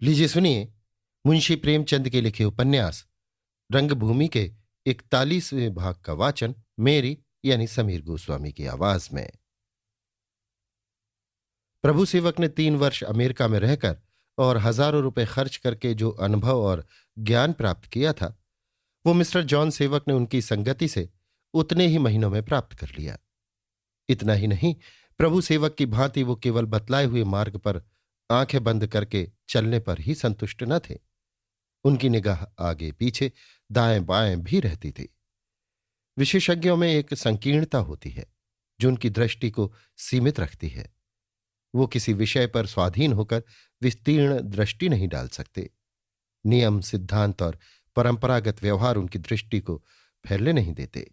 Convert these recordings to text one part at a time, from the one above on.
लीजिए सुनिए, मुंशी प्रेमचंद के लिखे उपन्यास रंगभूमि के 41वें भाग का वाचन मेरी यानी समीर गोस्वामी की आवाज में। प्रभु सेवक ने 3 वर्ष अमेरिका में रहकर और हजारों रुपए खर्च करके जो अनुभव और ज्ञान प्राप्त किया था, वो मिस्टर जॉन सेवक ने उनकी संगति से उतने ही महीनों में प्राप्त कर लिया। इतना ही नहीं, प्रभु सेवक की भांति वो केवल बतलाए हुए मार्ग पर आंखें बंद करके चलने पर ही संतुष्ट न थे। उनकी निगाह आगे पीछे दाएं बाएं भी रहती थी। विशेषज्ञों में एक संकीर्णता होती है जो उनकी दृष्टि को सीमित रखती है। वो किसी विषय पर स्वाधीन होकर विस्तीर्ण दृष्टि नहीं डाल सकते। नियम, सिद्धांत और परंपरागत व्यवहार उनकी दृष्टि को फैलने नहीं देते।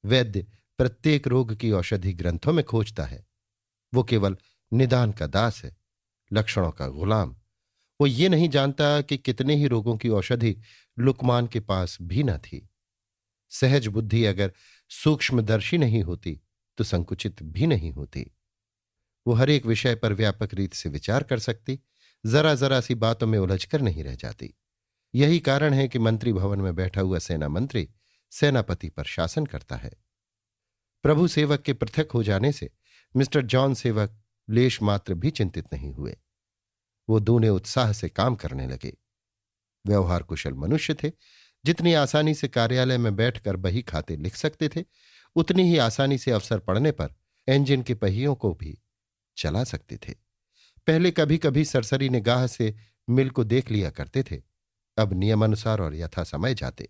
वैद्य प्रत्येक रोग की औषधि ग्रंथों में खोजता है। वो केवल निदान का दास है, लक्षणों का गुलाम। वो ये नहीं जानता कि कितने ही रोगों की औषधि लुकमान के पास भी न थी। सहज बुद्धि अगर सूक्ष्मदर्शी नहीं होती तो संकुचित भी नहीं होती। वो हर एक विषय पर व्यापक रीत से विचार कर सकती, जरा जरा सी बातों में उलझकर नहीं रह जाती। यही कारण है कि मंत्री भवन में बैठा हुआ सेना मंत्री सेनापति पर शासन करता है। प्रभु सेवक के पृथक हो जाने से मिस्टर जॉन सेवक लेश मात्र भी चिंतित नहीं हुए। वो दूने उत्साह से काम करने लगे। व्यवहार कुशल मनुष्य थे। जितनी आसानी से कार्यालय में बैठकर बही खाते लिख सकते थे, उतनी ही आसानी से अवसर पड़ने पर इंजन के पहियों को भी चला सकते थे। पहले कभी कभी सरसरी निगाह से मिल को देख लिया करते थे, अब नियमानुसार और यथा समय जाते।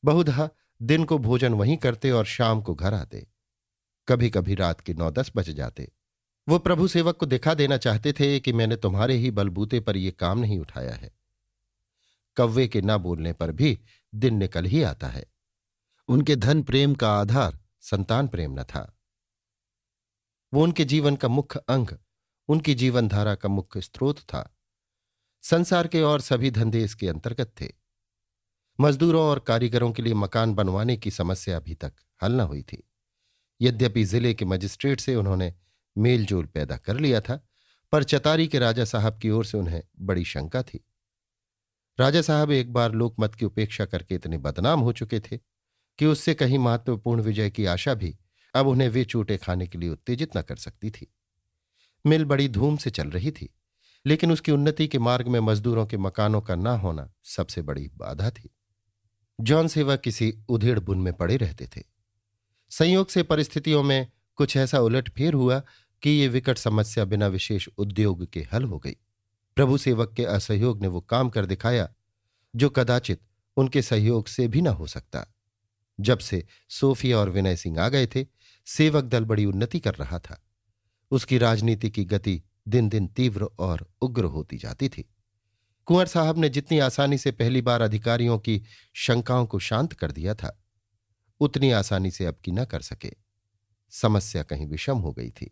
बहुधा दिन को भोजन वहीं करते और शाम को घर आते। कभी कभी रात के 9-10 बज जाते। वो प्रभु सेवक को दिखा देना चाहते थे कि मैंने तुम्हारे ही बलबूते पर यह काम नहीं उठाया है। कव्वे के ना बोलने पर भी दिन निकल ही आता है। उनके धन प्रेम का आधार संतान प्रेम न था। वो उनके जीवन का मुख्य अंग, उनकी जीवनधारा का मुख्य स्रोत था। संसार के और सभी धंधे इसके अंतर्गत थे। मजदूरों और कारीगरों के लिए मकान बनवाने की समस्या अभी तक हल न हुई थी। यद्यपि जिले के मजिस्ट्रेट से उन्होंने मेलजोल पैदा कर लिया था, पर चतारी के राजा साहब की ओर से उन्हें बड़ी शंका थी। राजा साहब एक बार लोकमत की उपेक्षा करके इतने बदनाम हो चुके थे कि उससे कहीं महत्वपूर्ण विजय की आशा भी अब उन्हें वे चूटे खाने के लिए उत्तेजित न कर सकती थी। मिल बड़ी धूम से चल रही थी, लेकिन उसकी उन्नति के मार्ग में मजदूरों के मकानों का न होना सबसे बड़ी बाधा थी। जॉन सेवक किसी उधेड़ बुन में पड़े रहते थे। संयोग से परिस्थितियों में कुछ ऐसा उलटफेर हुआ कि ये विकट समस्या बिना विशेष उद्योग के हल हो गई। प्रभु सेवक के असहयोग ने वो काम कर दिखाया जो कदाचित उनके सहयोग से भी न हो सकता। जब से सोफिया और विनय सिंह आ गए थे, सेवक दल बड़ी उन्नति कर रहा था। उसकी राजनीति की गति दिन दिन तीव्र और उग्र होती जाती थी। कुंवर साहब ने जितनी आसानी से पहली बार अधिकारियों की शंकाओं को शांत कर दिया था, उतनी आसानी से अब की न कर सके। समस्या कहीं विषम हो गई थी।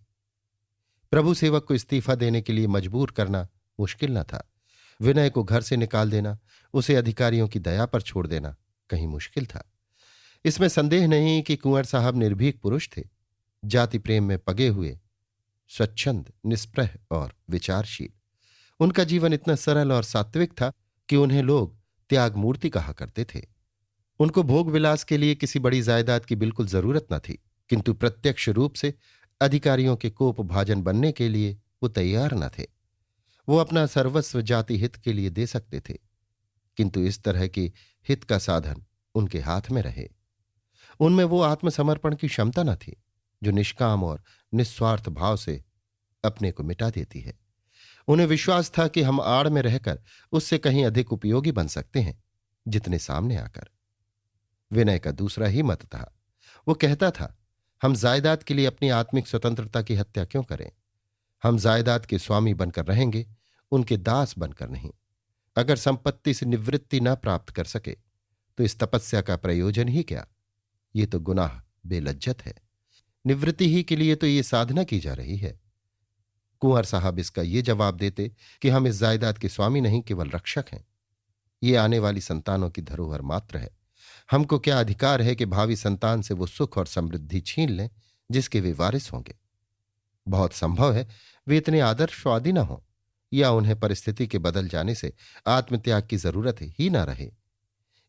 प्रभु सेवक को इस्तीफा देने के लिए मजबूर करना मुश्किल न था। विनय को घर से निकाल देना, उसे अधिकारियों की दया पर छोड़ देना कहीं मुश्किल था। इसमें संदेह नहीं कि कुंवर साहब निर्भीक पुरुष थे, जाति प्रेम में पगे हुए, स्वच्छंद, निष्प्रह और विचारशील। उनका जीवन इतना सरल और सात्विक था कि उन्हें लोग त्याग मूर्ति कहा करते थे। उनको भोग विलास के लिए किसी बड़ी जायदाद की बिल्कुल जरूरत न थी, किंतु प्रत्यक्ष रूप से अधिकारियों के कोप भाजन बनने के लिए वो तैयार न थे। वो अपना सर्वस्व जाति हित के लिए दे सकते थे, किंतु इस तरह के हित का साधन उनके हाथ में रहे। उनमें वो आत्मसमर्पण की क्षमता न थी जो निष्काम और निस्वार्थ भाव से अपने को मिटा देती है। उन्हें विश्वास था कि हम आड़ में रहकर उससे कहीं अधिक उपयोगी बन सकते हैं जितने सामने आकर। विनय का दूसरा ही मत था। वो कहता था, हम जायदाद के लिए अपनी आत्मिक स्वतंत्रता की हत्या क्यों करें? हम जायदाद के स्वामी बनकर रहेंगे, उनके दास बनकर नहीं। अगर संपत्ति से निवृत्ति न प्राप्त कर सके तो इस तपस्या का प्रयोजन ही क्या? ये तो गुनाह बेलज्जत है। निवृत्ति ही के लिए तो ये साधना की जा रही है। कुंवर साहब इसका ये जवाब देते कि हम इस जायदाद के स्वामी नहीं, केवल रक्षक हैं। ये आने वाली संतानों की धरोहर मात्र है। हमको क्या अधिकार है कि भावी संतान से वो सुख और समृद्धि छीन लें जिसके वे वारिस होंगे? बहुत संभव है वे इतने आदर्शवादी न हों, या उन्हें परिस्थिति के बदल जाने से आत्मत्याग की जरूरत ही ना रहे।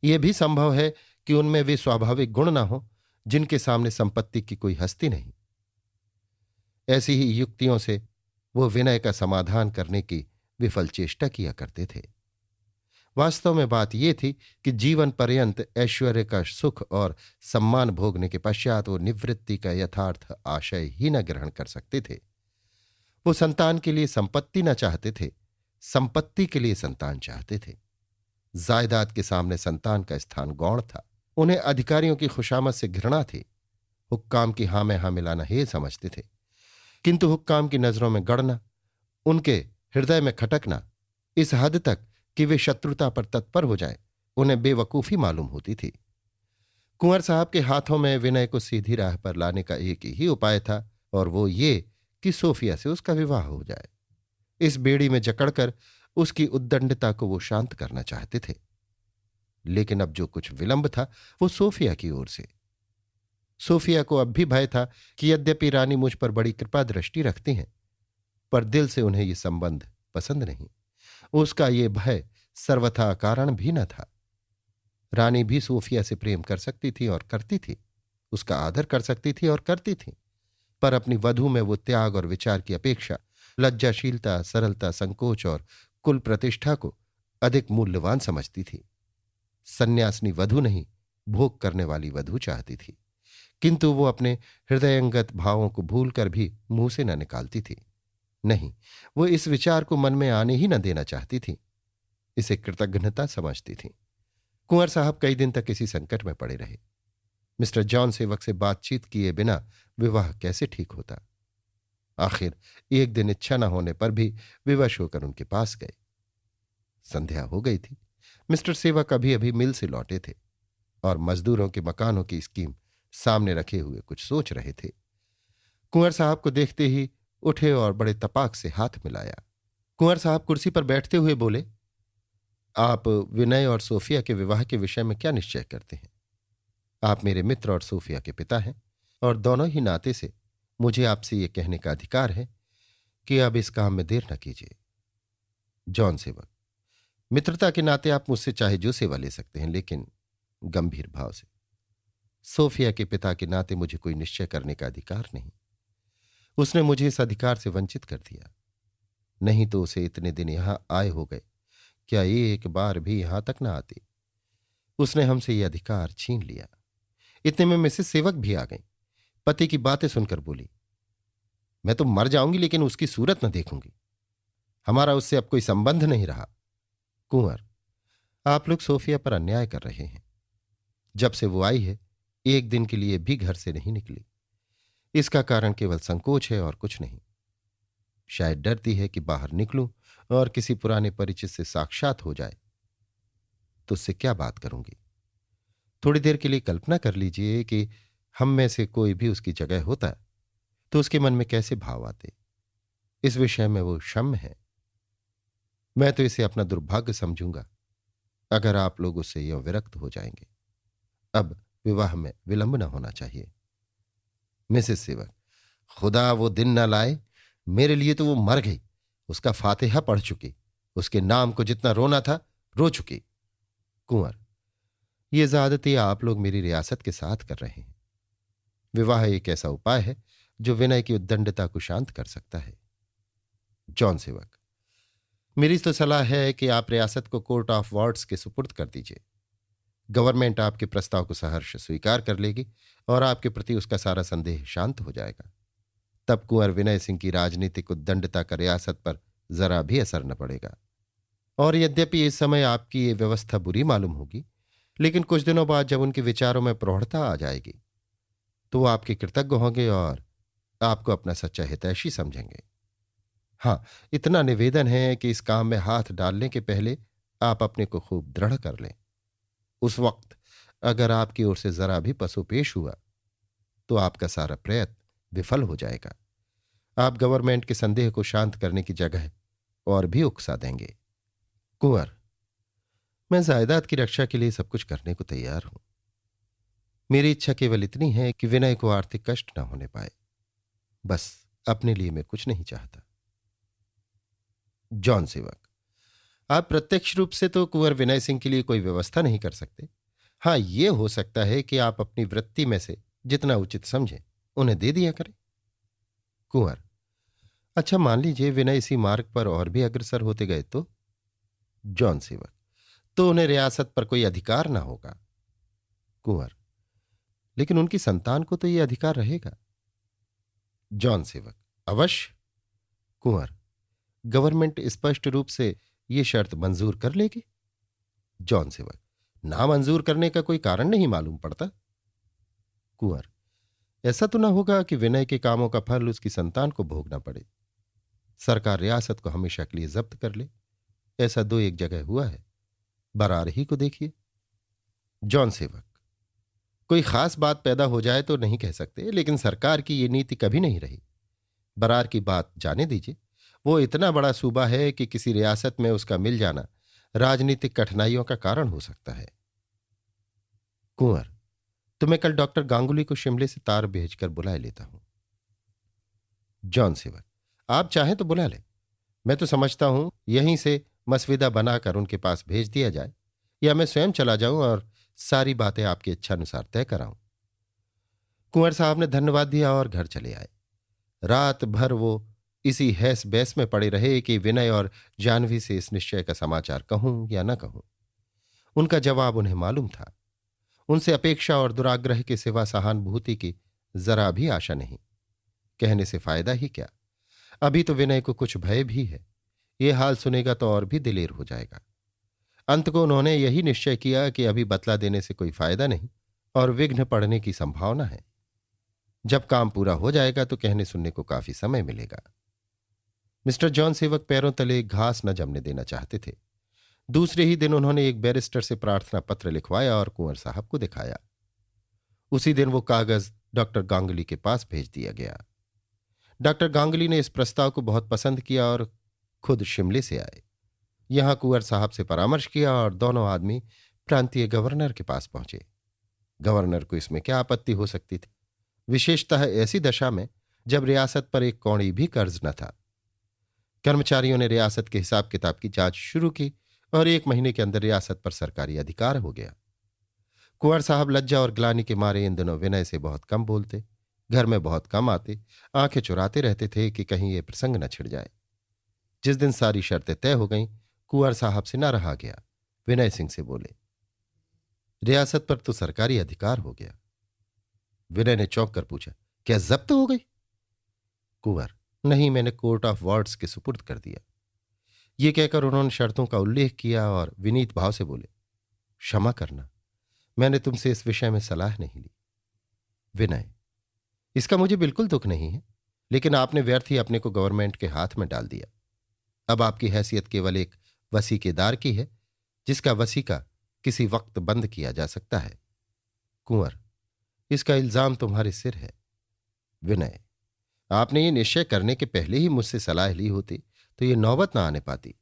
यह भी संभव है कि उनमें वे स्वाभाविक गुण ना हो जिनके सामने संपत्ति की कोई हस्ती नहीं। ऐसी ही युक्तियों से वो विनय का समाधान करने की विफल चेष्टा किया करते थे। वास्तव में बात यह थी कि जीवन पर्यंत ऐश्वर्य का सुख और सम्मान भोगने के पश्चात वो निवृत्ति का यथार्थ आशय ही न ग्रहण कर सकते थे। वो संतान के लिए संपत्ति न चाहते थे, संपत्ति के लिए संतान चाहते थे। जायदाद के सामने संतान का स्थान गौण था। उन्हें अधिकारियों की खुशामद से घृणा थी। हुक्काम की हाँ में हाँ मिलाना हे समझते थे, किंतु हुक्काम की नजरों में गड़ना, उनके हृदय में खटकना इस हद तक कि वे शत्रुता पर तत्पर हो जाएं, उन्हें बेवकूफी मालूम होती थी। कुंवर साहब के हाथों में विनय को सीधी राह पर लाने का एक ही उपाय था, और वो ये कि सोफिया से उसका विवाह हो जाए। इस बेड़ी में जकड़कर उसकी उद्दंडता को वो शांत करना चाहते थे। लेकिन अब जो कुछ विलंब था वो सोफिया की ओर से। सोफिया को अब भी भय था कि यद्यपि रानी मुझ पर बड़ी कृपा दृष्टि रखती हैं, पर दिल से उन्हें ये संबंध पसंद नहीं। उसका ये भय सर्वथा कारण भी न था। रानी भी सोफिया से प्रेम कर सकती थी और करती थी, उसका आदर कर सकती थी और करती थी, पर अपनी वधू में वो त्याग और विचार की अपेक्षा लज्जाशीलता, सरलता, संकोच और कुल प्रतिष्ठा को अधिक मूल्यवान समझती थी। सन्यासिनी वधू नहीं, भोग करने वाली वधू चाहती थी, किंतु वो अपने हृदयंगत भावों को भूलकर भी मुंह से न निकालती थी। नहीं, वो इस विचार को मन में आने ही न देना चाहती थी, इसे कृतज्ञता समझती थी। कुंवर साहब कई दिन तक इसी संकट में पड़े रहे। मिस्टर जॉन सेवक से बातचीत किए बिना विवाह कैसे ठीक होता। आखिर एक दिन इच्छा न होने पर भी विवश होकर उनके पास गए। संध्या हो गई थी। मिस्टर सेवक अभी अभी मिल से लौटे थे और मजदूरों के मकानों की स्कीम सामने रखे हुए कुछ सोच रहे थे। कुंवर साहब को देखते ही उठे और बड़े तपाक से हाथ मिलाया। कुंवर साहब कुर्सी पर बैठते हुए बोले, आप विनय और सोफिया के विवाह के विषय में क्या निश्चय करते हैं? आप मेरे मित्र और सोफिया के पिता हैं, और दोनों ही नाते से मुझे आपसे यह कहने का अधिकार है कि अब इस काम में देर न कीजिए। जॉन सेवक, मित्रता के नाते आप मुझसे चाहे जो सेवा ले सकते हैं, लेकिन गंभीर भाव से, सोफिया के पिता के नाते मुझे कोई निश्चय करने का अधिकार नहीं। उसने मुझे इस अधिकार से वंचित कर दिया, नहीं तो उसे इतने दिन यहां आए हो गए, क्या एक बार भी यहां तक ना आती। उसने हमसे यह अधिकार छीन लिया। इतने में मिसेस सेवक भी आ गई। पति की बातें सुनकर बोली, मैं तो मर जाऊंगी लेकिन उसकी सूरत न देखूंगी। हमारा उससे अब कोई संबंध नहीं रहा। कुंवर, आप लोग सोफिया पर अन्याय कर रहे हैं। जब से वो आई है, एक दिन के लिए भी घर से नहीं निकली। इसका कारण केवल संकोच है और कुछ नहीं। शायद डरती है कि बाहर निकलूं और किसी पुराने परिचित से साक्षात हो जाए तो उससे क्या बात करूंगी। थोड़ी देर के लिए कल्पना कर लीजिए कि हम में से कोई भी उसकी जगह होता तो उसके मन में कैसे भाव आते। इस विषय में वो क्षम्य है। मैं तो इसे अपना दुर्भाग्य समझूंगा अगर आप लोग उससे यह विरक्त हो जाएंगे। अब विवाह में विलंब न होना चाहिए। मिसेस सेवक, खुदा वो दिन न लाए, मेरे लिए तो वो मर गई। उसका फातिहा पढ़ चुकी, उसके नाम को जितना रोना था रो चुकी। कुंवर, ये ज्यादती आप लोग मेरी रियासत के साथ कर रहे हैं। विवाह एक ऐसा उपाय है जो विनय की उद्दंडता को शांत कर सकता है। जॉन सेवक, मेरी तो सलाह है कि आप रियासत को कोर्ट ऑफ वार्ड्स के सुपुर्द कर दीजिए। गवर्नमेंट आपके प्रस्ताव को सहर्ष स्वीकार कर लेगी और आपके प्रति उसका सारा संदेह शांत हो जाएगा। तब कुंवर विनय सिंह की राजनीतिक उद्दंडता का रियासत पर जरा भी असर न पड़ेगा। और यद्यपि इस समय आपकी ये व्यवस्था बुरी मालूम होगी, लेकिन कुछ दिनों बाद जब उनके विचारों में प्रौढ़ता आ जाएगी तो वो आपके कृतज्ञ होंगे और आपको अपना सच्चा हितैषी समझेंगे। हाँ, इतना निवेदन है कि इस काम में हाथ डालने के पहले आप अपने को खूब दृढ़ कर लें। उस वक्त अगर आपकी ओर से जरा भी पसोपेश हुआ तो आपका सारा प्रयत्न विफल हो जाएगा। आप गवर्नमेंट के संदेह को शांत करने की जगह और भी उकसा देंगे। कुंवर, मैं जायदाद की रक्षा के लिए सब कुछ करने को तैयार हूं। मेरी इच्छा केवल इतनी है कि विनय को आर्थिक कष्ट न होने पाए। बस अपने लिए मैं कुछ नहीं चाहता। जॉन सेवक: आप प्रत्यक्ष रूप से तो कुंवर विनय सिंह के लिए कोई व्यवस्था नहीं कर सकते। हाँ, ये हो सकता है कि आप अपनी वृत्ति में से जितना उचित समझें उन्हें दे दिया करें। कुंवर: अच्छा, मान लीजिए विनय इसी मार्ग पर और भी अग्रसर होते गए तो? जॉन सेवक: तो उन्हें रियासत पर कोई अधिकार ना होगा। कुंवर: लेकिन उनकी संतान को तो यह अधिकार रहेगा। जॉन सेवक: अवश्य। कुंवर: गवर्नमेंट स्पष्ट रूप से यह शर्त मंजूर कर लेगी? जॉन सेवक: ना मंजूर करने का कोई कारण नहीं मालूम पड़ता। कुंवर: ऐसा तो ना होगा कि विनय के कामों का फल उसकी संतान को भोगना पड़े? सरकार रियासत को हमेशा के लिए जब्त कर ले। ऐसा दो एक जगह हुआ है, बरार ही को देखिए। जॉन सेवक: कोई खास बात पैदा हो जाए तो नहीं कह सकते, लेकिन सरकार की ये नीति कभी नहीं रही। बरार की बात जाने दीजिए। वो इतना बड़ा सूबा है कि किसी रियासत में उसका मिल जाना राजनीतिक कठिनाइयों का कारण हो सकता है। कुंवर: तो मैं कल डॉक्टर गांगुली को शिमले से तार भेजकर बुलाए लेता हूं। जॉन सेवक: आप चाहें तो बुला लें। मैं तो समझता हूं यहीं से मसविदा बनाकर उनके पास भेज दिया जाए, या मैं स्वयं चला जाऊं और सारी बातें आपकी इच्छानुसार तय कराऊं। कुंवर साहब ने धन्यवाद दिया और घर चले आए। रात भर वो इसी हैस बैस में पड़े रहे कि विनय और जानवी से इस निश्चय का समाचार कहूं या न कहूं। उनका जवाब उन्हें मालूम था। उनसे अपेक्षा और दुराग्रह के सिवा सहानुभूति की जरा भी आशा नहीं। कहने से फायदा ही क्या? अभी तो विनय को कुछ भय भी है। ये हाल सुनेगा तो और भी दिलेर हो जाएगा। अंत को उन्होंने यही निश्चय किया कि अभी बतला देने से कोई फायदा नहीं और विघ्न पड़ने की संभावना है। जब काम पूरा हो जाएगा तो कहने सुनने को काफी समय मिलेगा। मिस्टर जॉन सेवक पैरों तले घास न जमने देना चाहते थे। दूसरे ही दिन उन्होंने एक बैरिस्टर से प्रार्थना पत्र लिखवाया और कुंवर साहब को दिखाया। उसी दिन वो कागज डॉक्टर गांगुली के पास भेज दिया गया। डॉक्टर गांगुली ने इस प्रस्ताव को बहुत पसंद किया और खुद शिमले से आए। यहां कुंवर साहब से परामर्श किया और दोनों आदमी प्रांतीय गवर्नर के पास पहुंचे। गवर्नर को इसमें क्या आपत्ति हो सकती थी, विशेषतः ऐसी दशा में जब रियासत पर एक कौड़ी भी कर्ज न था। कर्मचारियों ने रियासत के हिसाब किताब की जांच शुरू की और 1 महीने के अंदर रियासत पर सरकारी अधिकार हो गया। कुंवर साहब लज्जा और ग्लानि के मारे इन दिनों विनय से बहुत कम बोलते, घर में बहुत कम आते, आंखें चुराते रहते थे कि कहीं ये प्रसंग न छिड़ जाए। जिस दिन सारी शर्तें तय हो गईं, कुंवर साहब से न रहा गया। विनय सिंह से बोले, रियासत पर तो सरकारी अधिकार हो गया। विनय ने चौंक कर पूछा, क्या जब्त हो गई? कुंवर, नहीं, मैंने कोर्ट ऑफ वार्ड्स के सुपुर्द कर दिया। ये कहकर उन्होंने शर्तों का उल्लेख किया और विनीत भाव से बोले, क्षमा करना, मैंने तुमसे इस विषय में सलाह नहीं ली। विनय, इसका मुझे बिल्कुल दुख नहीं है, लेकिन आपने व्यर्थ ही अपने को गवर्नमेंट के हाथ में डाल दिया। अब आपकी हैसियत केवल एक वसीकेदार की है, जिसका वसीका किसी वक्त बंद किया जा सकता है। कुंवर, इसका इल्जाम तुम्हारे सिर है। विनय, आपने ये निश्चय करने के पहले ही मुझसे सलाह ली होती तो ये नौबत ना आने पाती।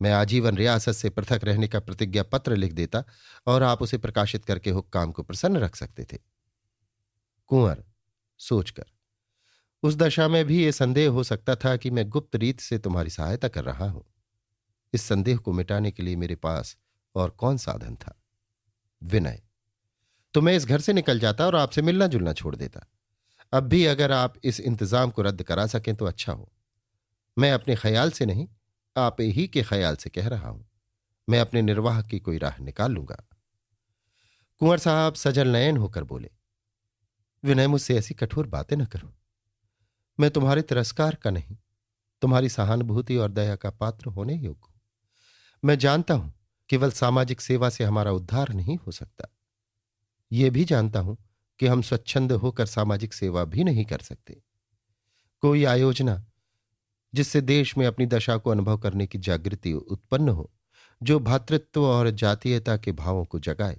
मैं आजीवन रियासत से पृथक रहने का प्रतिज्ञा पत्र लिख देता और आप उसे प्रकाशित करके हुक्काम को प्रसन्न रख सकते थे। कुंवर सोचकर, उस दशा में भी ये संदेह हो सकता था कि मैं गुप्त रीत से तुम्हारी सहायता कर रहा हूं। इस संदेह को मिटाने के लिए मेरे पास और कौन साधन था? विनय, तो मैं इस घर से निकल जाता और आपसे मिलना जुलना छोड़ देता। अब भी अगर आप इस इंतजाम को रद्द करा सकें तो अच्छा हो। मैं अपने ख्याल से नहीं, आप ही के ख्याल से कह रहा हूं। मैं अपने निर्वाह की कोई राह निकाल लूंगा। कुंवर साहब सजल नयन होकर बोले, विनय, मुझसे ऐसी कठोर बातें न करो। मैं तुम्हारे तिरस्कार का नहीं, तुम्हारी सहानुभूति और दया का पात्र होने योग्य हूं। मैं जानता हूं केवल सामाजिक सेवा से हमारा उद्धार नहीं हो सकता। यह भी जानता हूं कि हम स्वच्छंद होकर सामाजिक सेवा भी नहीं कर सकते। कोई आयोजना जिससे देश में अपनी दशा को अनुभव करने की जागृति उत्पन्न हो, जो भ्रातृत्व और जातीयता के भावों को जगाए,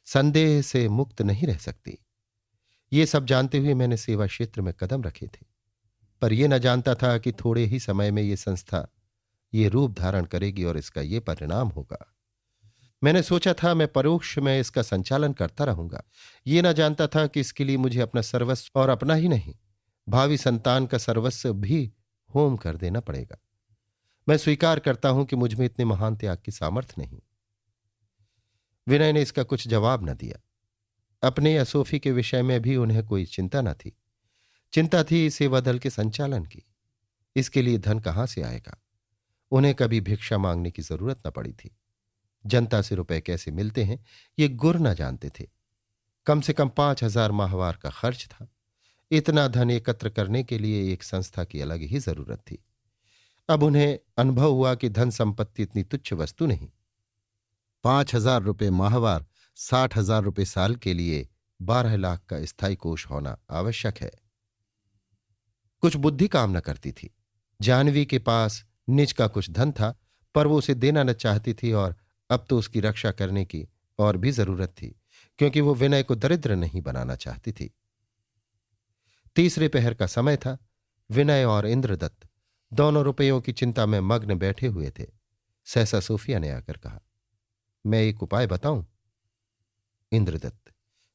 संदेह से मुक्त नहीं रह सकती। ये सब जानते हुए मैंने सेवा क्षेत्र में कदम रखे थे, पर यह न जानता था कि थोड़े ही समय में ये संस्था ये रूप धारण करेगी और इसका ये परिणाम होगा। मैंने सोचा था मैं परोक्ष में इसका संचालन करता रहूंगा। ये न जानता था कि इसके लिए मुझे अपना सर्वस्व और अपना ही नहीं, भावी संतान का सर्वस्व भी होम कर देना पड़ेगा। मैं स्वीकार करता हूं कि मुझ में इतने महान त्याग की सामर्थ्य नहीं। विनय ने इसका कुछ जवाब न दिया। अपने या सोफी के विषय में भी उन्हें कोई चिंता न थी। चिंता थी सेवा दल के संचालन की। इसके लिए धन कहां से आएगा। उन्हें कभी भिक्षा मांगने की जरूरत न पड़ी थी। जनता से रुपए कैसे मिलते हैं ये गुर न जानते थे। कम से कम 5,000 माहवार का खर्च था। इतना धन एकत्र करने के लिए एक संस्था की अलग ही जरूरत थी। अब उन्हें अनुभव हुआ कि धन संपत्ति इतनी तुच्छ वस्तु नहीं। 5,000 रुपये माहवार 60,000 रुपये साल के लिए 12 लाख का स्थायी कोष होना आवश्यक है। कुछ बुद्धि काम न करती थी। जाह्नवी के पास निज का कुछ धन था, पर वो उसे देना न चाहती थी और अब तो उसकी रक्षा करने की और भी जरूरत थी, क्योंकि वो विनय को दरिद्र नहीं बनाना चाहती थी। तीसरे पहर का समय था। विनय और इंद्रदत्त दोनों रुपयों की चिंता में मग्न बैठे हुए थे। सहसा सोफिया ने आकर कहा, मैं एक उपाय बताऊं? इंद्रदत्त,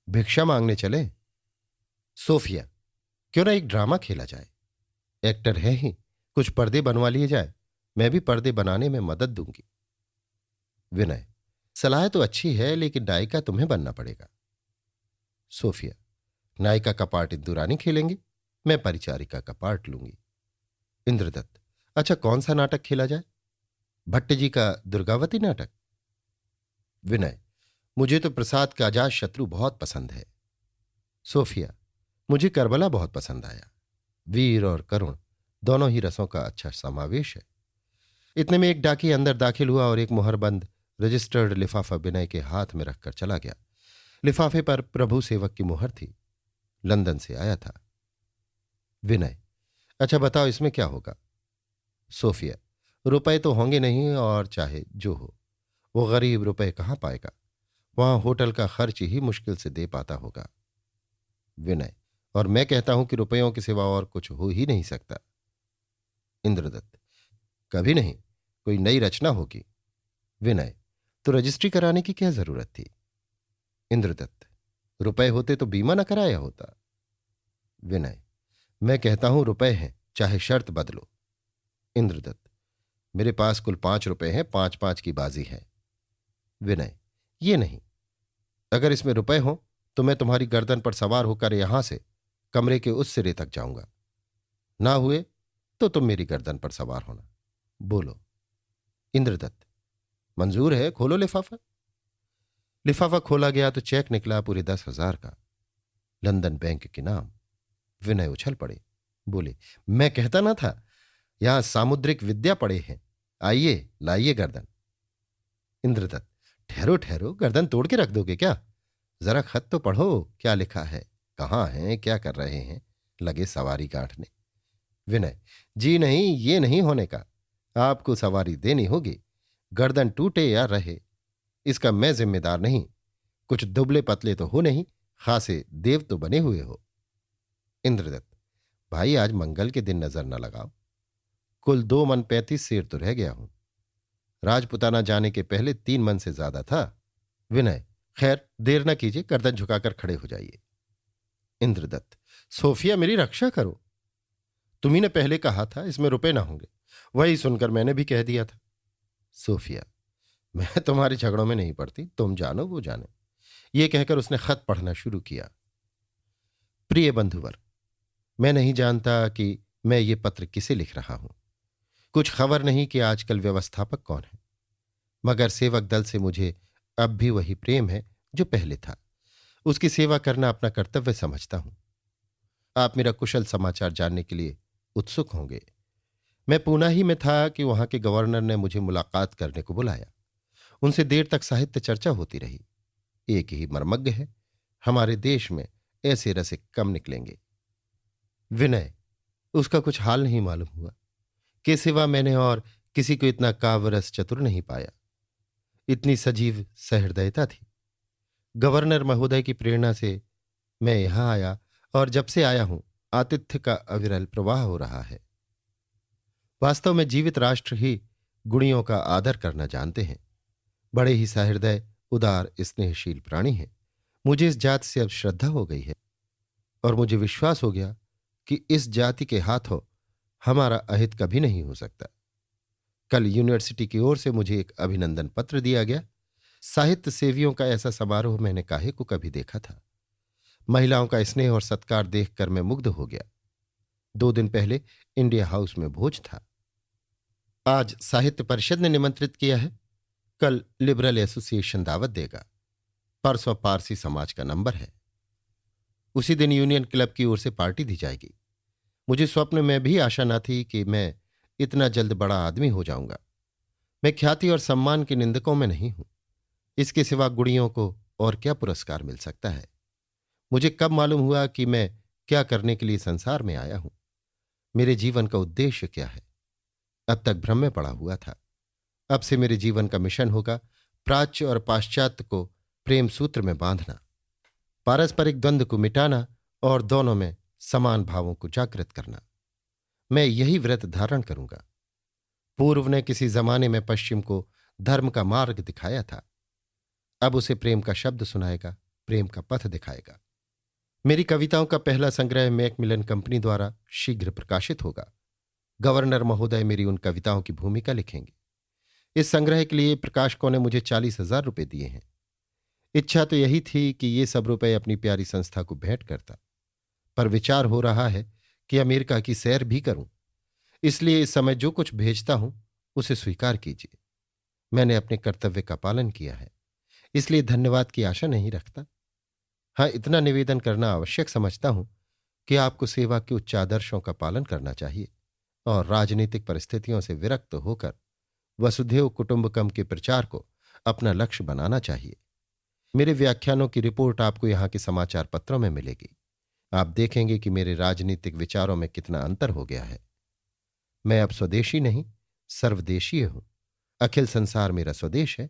भिक्षा मांगने चले? सोफिया, क्यों ना एक ड्रामा खेला जाए। एक्टर है ही, कुछ पर्दे बनवा लिए जाए। मैं भी पर्दे बनाने में मदद दूंगी। विनय, सलाह तो अच्छी है, लेकिन नायिका तुम्हें बनना पड़ेगा। सोफिया, नायिका का पार्ट इंदुरानी खेलेंगे, मैं परिचारिका का पार्ट लूंगी। इंद्रदत्त, अच्छा कौन सा नाटक खेला जाए? भट्ट जी का दुर्गावती नाटक? विनय, मुझे तो प्रसाद का अजात शत्रु बहुत पसंद है। सोफिया, मुझे करबला बहुत पसंद आया। वीर और करुण दोनों ही रसों का अच्छा समावेश है। इतने में एक डाकी अंदर दाखिल हुआ और एक मुहरबंद रजिस्टर्ड लिफाफा विनय के हाथ में रखकर चला गया। लिफाफे पर प्रभु सेवक की मुहर थी। लंदन से आया था। विनय, अच्छा बताओ इसमें क्या होगा? सोफिया, रुपए तो होंगे नहीं, और चाहे जो हो, वो गरीब रुपए कहां पाएगा? वहां होटल का खर्च ही मुश्किल से दे पाता होगा। विनय, और मैं कहता हूं कि रुपयों के सिवा और कुछ हो ही नहीं सकता। इंद्रदत्त, कभी नहीं, कोई नई रचना होगी। विनय, तो रजिस्ट्री कराने की क्या जरूरत थी? इंद्रदत्त, रुपए होते तो बीमा न कराया होता। विनय, मैं कहता हूं रुपए हैं, चाहे शर्त बदलो। इंद्रदत्त, मेरे पास कुल 5 रुपए हैं, 5-5 की बाजी है। विनय, ये नहीं, अगर इसमें रुपए हों तो मैं तुम्हारी गर्दन पर सवार होकर यहां से कमरे के उस सिरे तक जाऊंगा। ना हुए तो तुम मेरी गर्दन पर सवार होना। बोलो। इंद्रदत्त, मंजूर है, खोलो लिफाफा। लिफाफा खोला गया तो चेक निकला पूरे 10,000 का, लंदन बैंक के नाम। विनय उछल पड़े, बोले, मैं कहता ना था, यहां सामुद्रिक विद्या पड़े हैं। आइए लाइए गर्दन। इंद्रदत्त, ठहरो ठहरो, गर्दन तोड़ के रख दोगे क्या? जरा खत तो पढ़ो, क्या लिखा है, कहाँ हैं, क्या कर रहे हैं? लगे सवारी गांठने। विनय, जी नहीं, ये नहीं होने का। आपको सवारी देनी होगी। गर्दन टूटे या रहे, इसका मैं जिम्मेदार नहीं। कुछ दुबले पतले तो हो नहीं, खासे देव तो बने हुए हो। इंद्रदत्त, भाई आज मंगल के दिन नजर न लगाओ। कुल 2 मन 35 सेर तो रह गया हूं। राजपुताना जाने के पहले 3 मन से ज्यादा था। विनय, खैर देर न कीजिए, गर्दन झुकाकर खड़े हो जाइए। इंद्रदत्त, सोफिया मेरी रक्षा करो। तुम्ही ने पहले कहा था इसमें रुपए ना होंगे, वही सुनकर मैंने भी कह दिया था। सोफिया, मैं तुम्हारे झगड़ों में नहीं पड़ती, तुम जानो वो जाने। ये कहकर उसने खत पढ़ना शुरू किया। प्रिय बंधुवर, मैं नहीं जानता कि मैं ये पत्र किसे लिख रहा हूं। कुछ खबर नहीं कि आजकल व्यवस्थापक कौन है, मगर सेवक दल से मुझे अब भी वही प्रेम है जो पहले था। उसकी सेवा करना अपना कर्तव्य समझता हूं। आप मेरा कुशल समाचार जानने के लिए उत्सुक होंगे। मैं पूना ही में था कि वहां के गवर्नर ने मुझे मुलाकात करने को बुलाया। उनसे देर तक साहित्य चर्चा होती रही। एक ही मर्मज्ञ है, हमारे देश में ऐसे रसिक कम निकलेंगे। विनय, उसका कुछ हाल नहीं मालूम हुआ। के सिवा मैंने और किसी को इतना काव्यरस चतुर नहीं पाया, इतनी सजीव सहृदयता थी। गवर्नर महोदय की प्रेरणा से मैं यहां आया, और जब से आया हूं आतिथ्य का अविरल प्रवाह हो रहा है। वास्तव में जीवित राष्ट्र ही गुणियों का आदर करना जानते हैं। बड़े ही सहृदय, उदार, स्नेहशील प्राणी हैं। मुझे इस जाति से अब श्रद्धा हो गई है, और मुझे विश्वास हो गया कि इस जाति के हाथों हमारा अहित कभी नहीं हो सकता। कल यूनिवर्सिटी की ओर से मुझे एक अभिनंदन पत्र दिया गया। साहित्य सेवियों का ऐसा समारोह मैंने काहे को कभी देखा था। महिलाओं का स्नेह और सत्कार देखकर मैं मुग्ध हो गया। 2 दिन पहले इंडिया हाउस में भोज था। आज साहित्य परिषद ने निमंत्रित किया है। कल लिबरल एसोसिएशन दावत देगा। परसों पारसी समाज का नंबर है। उसी दिन यूनियन क्लब की ओर से पार्टी दी जाएगी। मुझे स्वप्न में भी आशा न थी कि मैं इतना जल्द बड़ा आदमी हो जाऊंगा। मैं ख्याति और सम्मान के निंदकों में नहीं हूं। इसके सिवा गुड़ियों को और क्या पुरस्कार मिल सकता है। मुझे कब मालूम हुआ कि मैं क्या करने के लिए संसार में आया हूं, मेरे जीवन का उद्देश्य क्या है। अब तक भ्रम में पड़ा हुआ था। अब से मेरे जीवन का मिशन होगा प्राच्य और पाश्चात्य को प्रेम सूत्र में बांधना, पारस्परिक द्वंद्व को मिटाना और दोनों में समान भावों को जागृत करना। मैं यही व्रत धारण करूंगा। पूर्व ने किसी जमाने में पश्चिम को धर्म का मार्ग दिखाया था। अब उसे प्रेम का शब्द सुनाएगा, प्रेम का पथ दिखाएगा। मेरी कविताओं का पहला संग्रह मैकमिलन कंपनी द्वारा शीघ्र प्रकाशित होगा। गवर्नर महोदय मेरी उन कविताओं की भूमिका लिखेंगे। इस संग्रह के लिए प्रकाशकों ने मुझे 40,000 रुपये दिए हैं। इच्छा तो यही थी कि ये सब रुपए अपनी प्यारी संस्था को भेंट करता, पर विचार हो रहा है कि अमेरिका की सैर भी करूं। इसलिए इस समय जो कुछ भेजता हूं उसे स्वीकार कीजिए। मैंने अपने कर्तव्य का पालन किया है, इसलिए धन्यवाद की आशा नहीं रखता। हाँ, इतना निवेदन करना आवश्यक समझता हूं कि आपको सेवा के उच्च आदर्शों का पालन करना चाहिए और राजनीतिक परिस्थितियों से विरक्त होकर वसुधैव कुटुंबकम के प्रचार को अपना लक्ष्य बनाना चाहिए। मेरे व्याख्यानों की रिपोर्ट आपको यहाँ के समाचार पत्रों में मिलेगी। आप देखेंगे कि मेरे राजनीतिक विचारों में कितना अंतर हो गया है। मैं अब स्वदेशी नहीं, सर्वदेशीय हूं। अखिल संसार मेरा स्वदेश है।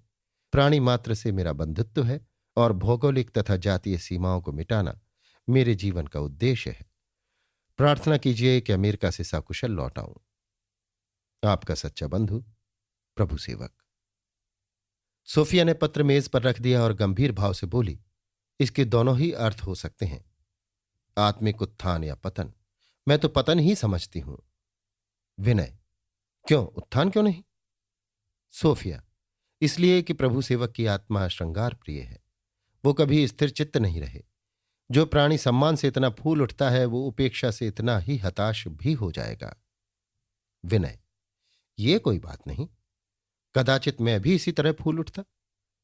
प्राणी मात्र से मेरा बंधुत्व है और भौगोलिक तथा जातीय सीमाओं को मिटाना मेरे जीवन का उद्देश्य है। प्रार्थना कीजिए कि अमेरिका से सकुशल लौट आऊं। आपका सच्चा बंधु, प्रभु सेवक। सोफिया ने पत्र मेज पर रख दिया और गंभीर भाव से बोली, इसके दोनों ही अर्थ हो सकते हैं, आत्मिक उत्थान या पतन। मैं तो पतन ही समझती हूं। विनय, क्यों उत्थान क्यों नहीं? सोफिया, इसलिए कि प्रभु सेवक की आत्मा श्रृंगार प्रिय है। वो कभी स्थिर चित्त नहीं रहे। जो प्राणी सम्मान से इतना फूल उठता है वो उपेक्षा से इतना ही हताश भी हो जाएगा। विनय, ये कोई बात नहीं। कदाचित मैं भी इसी तरह फूल उठता।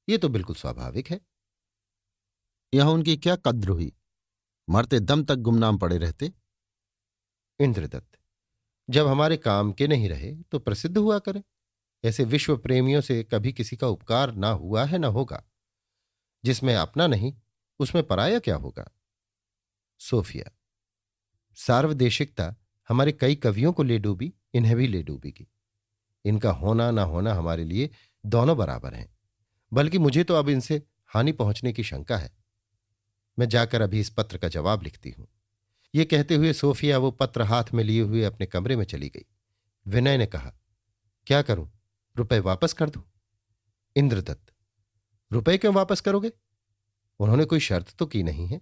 ये तो बिल्कुल स्वाभाविक है। यहां उनकी क्या कद्र हुई, मरते दम तक गुमनाम पड़े रहते। इंद्रदत्त, जब हमारे काम के नहीं रहे तो प्रसिद्ध हुआ करें। ऐसे विश्व प्रेमियों से कभी किसी का उपकार ना हुआ है ना होगा। जिसमें अपना नहीं उसमें पराया क्या होगा? सोफिया, सार्वदेशिकता हमारे कई कवियों को ले डूबी, इन्हें भी ले डूबेगी। इनका होना ना होना हमारे लिए दोनों बराबर हैं। बल्कि मुझे तो अब इनसे हानि पहुंचने की शंका है। मैं जाकर अभी इस पत्र का जवाब लिखती हूं। ये कहते हुए सोफिया वो पत्र हाथ में लिए हुए अपने कमरे में चली गई। विनय ने कहा, क्या करूं, रुपए वापस कर दूं? इंद्रदत्त, रुपए क्यों वापस करोगे? उन्होंने कोई शर्त तो की नहीं है।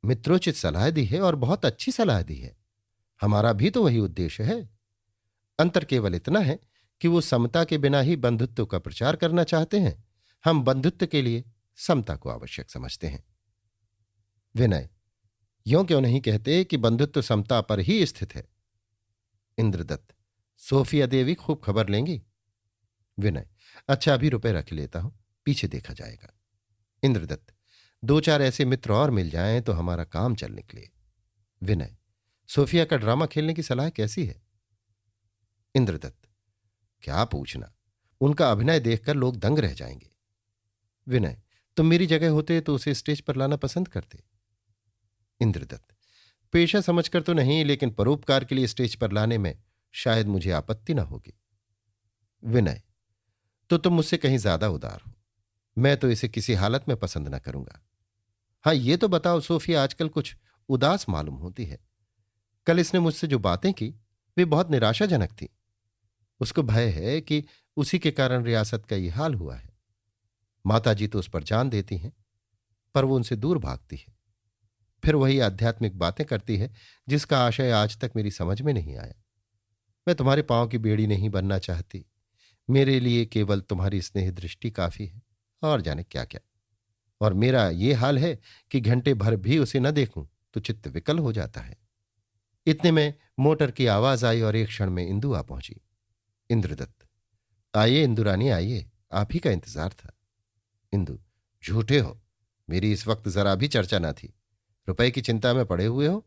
मित्रोचित सलाह दी है और बहुत अच्छी सलाह दी है। हमारा भी तो वही उद्देश्य है। अंतर केवल इतना है कि वो समता के बिना ही बंधुत्व का प्रचार करना चाहते हैं। हम बंधुत्व के लिए समता को आवश्यक समझते हैं। विनय, यों क्यों नहीं कहते कि बंधुत्व समता पर ही स्थित है? इंद्रदत्त, सोफिया देवी खूब खबर लेंगी। विनय, अच्छा अभी रुपए रख लेता हूं, पीछे देखा जाएगा। इंद्रदत्त, 2-4 ऐसे मित्र और मिल जाएं तो हमारा काम चल निकले। विनय, सोफिया का ड्रामा खेलने की सलाह कैसी है? इंद्रदत्त, क्या पूछना, उनका अभिनय देखकर लोग दंग रह जाएंगे। विनय, तुम मेरी जगह होते तो उसे स्टेज पर लाना पसंद करते। इंद्रदत्त, पेशा समझकर तो नहीं, लेकिन परोपकार के लिए स्टेज पर लाने में शायद मुझे आपत्ति ना होगी। विनय, तो तुम मुझसे कहीं ज्यादा उदार हो। मैं तो इसे किसी हालत में पसंद ना करूंगा। हाँ, ये तो बताओ, सोफिया आजकल कुछ उदास मालूम होती है। कल इसने मुझसे जो बातें की वे बहुत निराशाजनक थी। उसको भय है कि उसी के कारण रियासत का ये हाल हुआ है। माताजी तो उस पर जान देती हैं, पर वो उनसे दूर भागती है। फिर वही आध्यात्मिक बातें करती है जिसका आशय आज तक मेरी समझ में नहीं आया। मैं तुम्हारे पांव की बेड़ी नहीं बनना चाहती, मेरे लिए केवल तुम्हारी स्नेह दृष्टि काफी है, और जाने क्या क्या। और मेरा ये हाल है कि घंटे भर भी उसे न देखूं तो चित्त विकल हो जाता है। इतने में मोटर की आवाज आई और एक क्षण में इंदु आ पहुंची। इंद्रदत्त, आइए इंदुरानी आइए, आप ही का इंतजार था। इंदु, झूठे हो, मेरी इस वक्त जरा भी चर्चा ना थी। रुपए की चिंता में पड़े हुए हो।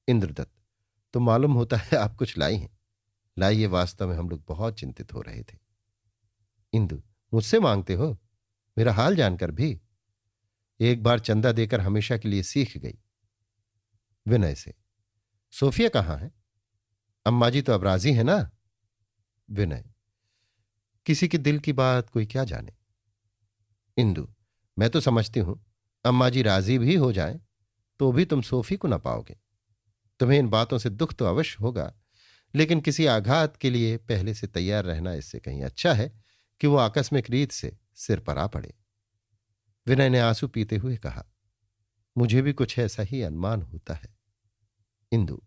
इंद्रदत्त, तो मालूम होता है आप कुछ लाई हैं। लाई, ये वास्तव में हम लोग बहुत चिंतित हो रहे थे। इंदु, मुझसे मांगते हो? मेरा हाल जानकर भी? एक बार चंदा देकर हमेशा के लिए सीख गई। विनय से, सोफिया कहाँ है? अम्मा जी तो अब राजी है ना? विनय, किसी के दिल की बात कोई क्या जाने। इंदु, मैं तो समझती हूं अम्मा जी राजी भी हो जाएं तो भी तुम सोफी को ना पाओगे। तुम्हें इन बातों से दुख तो अवश्य होगा, लेकिन किसी आघात के लिए पहले से तैयार रहना इससे कहीं अच्छा है कि वो आकस्मिक रीत से सिर पर आ पड़े। विनय ने आंसू पीते हुए कहा, मुझे भी कुछ ऐसा ही अनुमान होता है। इंदु,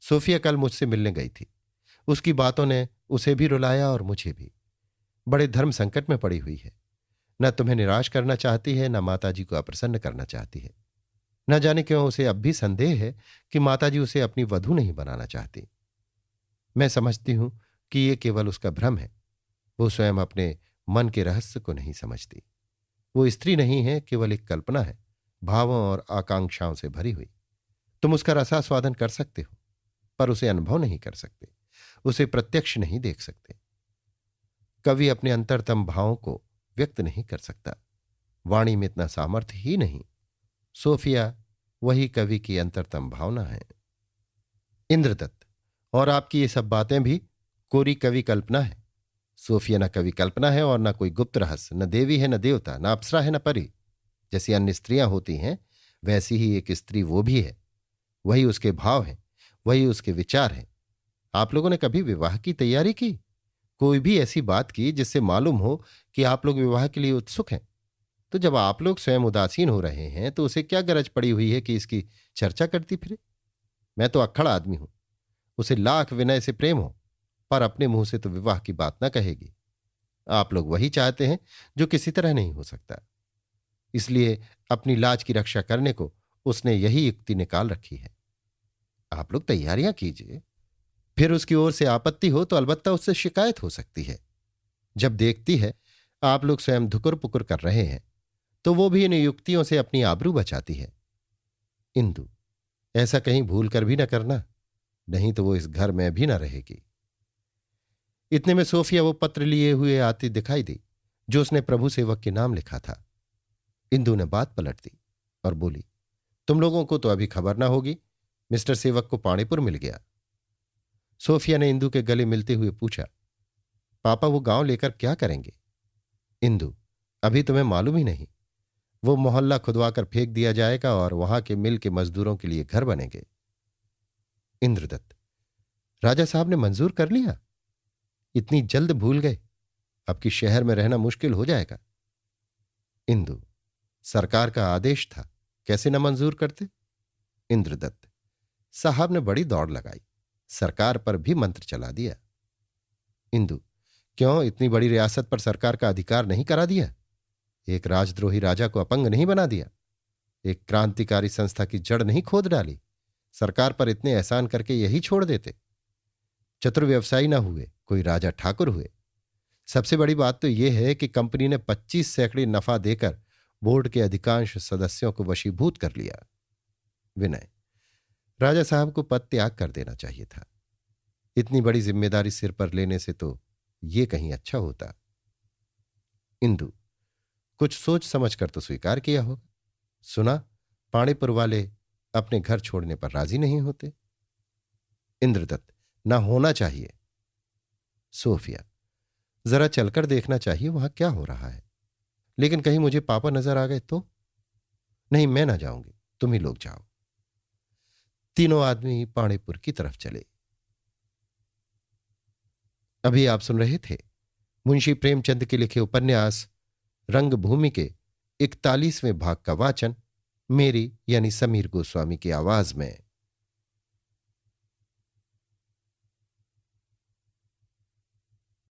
सोफिया कल मुझसे मिलने गई थी। उसकी बातों ने उसे भी रुलाया और मुझे भी। बड़े धर्म संकट में पड़ी हुई है। न तुम्हें निराश करना चाहती है, न माताजी को अप्रसन्न करना चाहती है। न जाने क्यों उसे अब भी संदेह है कि माताजी उसे अपनी वधू नहीं बनाना चाहती। मैं समझती हूं कि ये केवल उसका भ्रम है। वो स्वयं अपने मन के रहस्य को नहीं समझती। वो स्त्री नहीं है, केवल एक कल्पना है, भावों और आकांक्षाओं से भरी हुई। तुम उसका रसास्वादन कर सकते हो, पर उसे अनुभव नहीं कर सकते, उसे प्रत्यक्ष नहीं देख सकते। कवि अपने अंतरतम भावों को व्यक्त नहीं कर सकता, वाणी में इतना सामर्थ्य ही नहीं। सोफिया वही कवि की अंतरतम भावना है। इंद्रदत्त, और आपकी ये सब बातें भी कोरी कवि कल्पना है। सोफिया न कवि कल्पना है और न कोई गुप्त रहस्य, न देवी है, न देवता, न अप्सरा है, न परी। जैसी अन्य स्त्रियां होती हैं वैसी ही एक स्त्री वो भी है। वही उसके भाव हैं, वही उसके विचार हैं। आप लोगों ने कभी विवाह की तैयारी की? कोई भी ऐसी बात की जिससे मालूम हो कि आप लोग विवाह के लिए उत्सुक हैं? तो जब आप लोग स्वयं उदासीन हो रहे हैं तो उसे क्या गरज पड़ी हुई है कि इसकी चर्चा करती फिरे? मैं तो अक्खड़ आदमी हूं। उसे लाख विनय से प्रेम हो, पर अपने मुंह से तो विवाह की बात ना कहेगी। आप लोग वही चाहते हैं जो किसी तरह नहीं हो सकता। इसलिए अपनी लाज की रक्षा करने को उसने यही युक्ति निकाल रखी है। आप लोग तैयारियां कीजिए, फिर उसकी ओर से आपत्ति हो तो अलबत्ता उससे शिकायत हो सकती है। जब देखती है आप लोग स्वयं धुकुर पुकुर कर रहे हैं तो वो भी इन युक्तियों से अपनी आबरू बचाती है। इंदु, ऐसा कहीं भूल कर भी न करना, नहीं तो वो इस घर में भी न रहेगी। इतने में सोफिया वो पत्र लिए हुए आती दिखाई दी जो उसने प्रभु सेवक के नाम लिखा था। इंदु ने बात पलट दी और बोली, तुम लोगों को तो अभी खबर ना होगी, मिस्टर सेवक को पाणीपुर मिल गया। सोफिया ने इंदु के गले मिलते हुए पूछा, पापा वो गांव लेकर क्या करेंगे? इंदु, अभी तुम्हें मालूम ही नहीं। वो मोहल्ला खुदवाकर फेंक दिया जाएगा और वहां के मिल के मजदूरों के लिए घर बनेंगे। इंद्रदत्त, राजा साहब ने मंजूर कर लिया? इतनी जल्द भूल गए? अब कि शहर में रहना मुश्किल हो जाएगा। इंदु, सरकार का आदेश था, कैसे न मंजूर करते? इंद्रदत्त, साहब ने बड़ी दौड़ लगाई, सरकार पर भी मंत्र चला दिया। इंदु, क्यों, इतनी बड़ी रियासत पर सरकार का अधिकार नहीं करा दिया? एक राजद्रोही राजा को अपंग नहीं बना दिया? एक क्रांतिकारी संस्था की जड़ नहीं खोद डाली? सरकार पर इतने एहसान करके यही छोड़ देते? चतुर व्यवसायी ना हुए, कोई राजा ठाकुर हुए। सबसे बड़ी बात तो यह है कि कंपनी ने 25 सैकड़े नफा देकर बोर्ड के अधिकांश सदस्यों को वशीभूत कर लिया। विनय, राजा साहब को पद त्याग कर देना चाहिए था। इतनी बड़ी जिम्मेदारी सिर पर लेने से तो ये कहीं अच्छा होता। इंदु, कुछ सोच समझ कर तो स्वीकार किया होगा। सुना पाणीपुर वाले अपने घर छोड़ने पर राजी नहीं होते। इंद्रदत्त, ना होना चाहिए। सोफिया, जरा चलकर देखना चाहिए वहां क्या हो रहा है। लेकिन कहीं मुझे पापा नजर आ गए तो? नहीं, मैं ना जाऊंगी, तुम ही लोग जाओ। तीनों आदमी पाणीपुर की तरफ चले। अभी आप सुन रहे थे मुंशी प्रेमचंद के लिखे उपन्यास रंगभूमि के 41वें भाग का वाचन मेरी यानी समीर गोस्वामी की आवाज में।